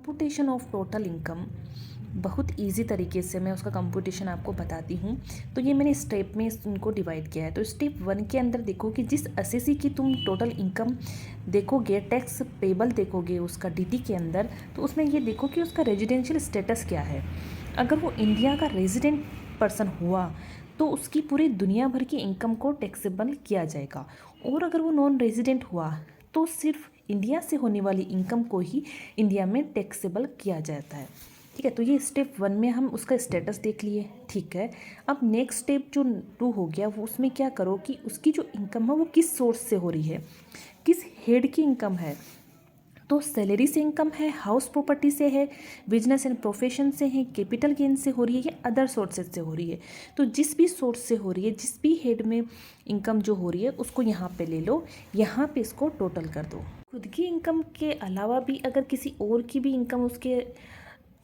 Computation of total income बहुत easy तरीके से मैं उसका कंप्यूटेशन आपको बताती हूँ। तो ये मैंने स्टेप में इनको डिवाइड किया है। तो स्टेप 1 के अंदर देखो कि जिस एसएससी की तुम टोटल इनकम देखोगे, टैक्स पेबल देखोगे उसका डीटी के अंदर, तो उसमें ये देखो कि उसका रेजिडेंशियल स्टेटस क्या है। अगर वो इंडिया का रेजिडेंट पर्सन हुआ तो उसकी पूरी दुनिया भर की इनकम को टैक्सेबल किया जाएगा, और अगर वो नॉन रेजिडेंट हुआ तो सिर्फ इंडिया से होने वाली इनकम को ही इंडिया में टैक्सेबल किया जाता है। ठीक है, तो ये स्टेप 1 में हम उसका स्टेटस देख लिए। ठीक है, अब नेक्स्ट स्टेप जो 2 हो गया, वो उसमें क्या करो कि उसकी जो इनकम है वो किस सोर्स से हो रही है, किस हेड की इनकम है। तो सैलरी से इनकम है, हाउस प्रॉपर्टी से है, बिजनेस एंड प्रोफेशन से है, कैपिटल गेन से हो रही है, या अदर सोर्सेज से हो रही है। तो जिस भी सोर्स से हो रही है, जिस भी हेड में इनकम जो हो रही है उसको यहाँ पे ले लो, यहाँ पे इसको टोटल कर दो। खुद की इनकम के अलावा भी अगर किसी और की भी इनकम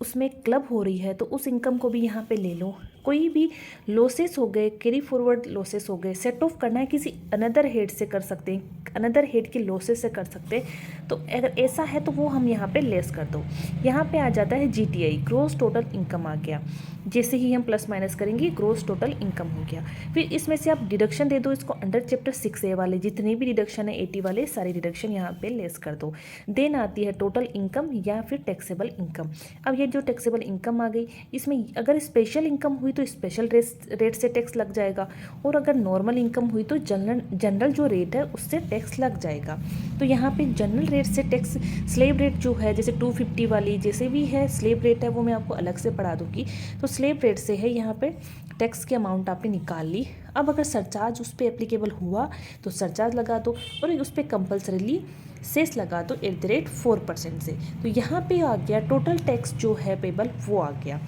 उसमें क्लब हो रही है तो उस इनकम को भी यहाँ पे ले लो। कोई भी लॉसेस हो गए, कैरी फॉरवर्ड लॉसेस हो गए, सेट ऑफ करना है किसी अनदर हेड से कर सकते हैं, अनदर हेड के लॉसेस से कर सकते हैं। तो अगर ऐसा है तो वो हम यहाँ पे लेस कर दो। यहाँ पे आ जाता है जीटीआई, ग्रोस टोटल इनकम आ गया। जैसे ही हम प्लस माइनस करेंगे ग्रोस टोटल इनकम हो गया। फिर इसमें से आप डिडक्शन दे दो इसको, अंडर चैप्टर 6A वाले जितने भी डिडक्शन है 80 वाले सारे डिडक्शन यहाँ पे लेस कर दो। देन आती है टोटल इनकम या फिर टैक्सेबल इनकम। अब ये जो टैक्सेबल इनकम आ गई, इसमें अगर स्पेशल इनकम हुई तो स्पेशल रेट से टैक्स लग जाएगा, और अगर नॉर्मल इनकम हुई तो जनरल जो रेट है उससे टैक्स लग जाएगा। तो यहाँ पे जनरल रेट से टैक्स, स्लेब रेट जो है जैसे 250 वाली जैसे भी है स्लेब रेट है, वो मैं आपको अलग से पढ़ा दूँगी। तो स्लेब रेट से है, यहाँ पे टैक्स की अमाउंट आपने निकाल ली। अब अगर सरचार्ज उस पर एप्लीकेबल हुआ तो सरचार्ज लगा दो, और उस पर कंपल्सरीली सेस लगा दो @4% से। तो यहाँ पे आ गया टोटल टैक्स जो है पेबल वो आ गया।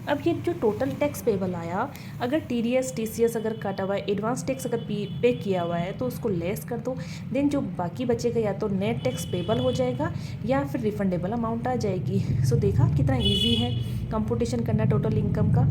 अब ये जो टोटल टैक्स पेबल आया, अगर टीडीएस टीसीएस अगर काटा हुआ है, एडवांस टैक्स अगर पे किया हुआ है तो उसको लेस कर दो। देन जो बाकी बचेगा या तो नेट टैक्स पेबल हो जाएगा या फिर रिफंडेबल अमाउंट आ जाएगी। सो देखा कितना ईजी है कंप्यूटेशन करना टोटल इनकम का।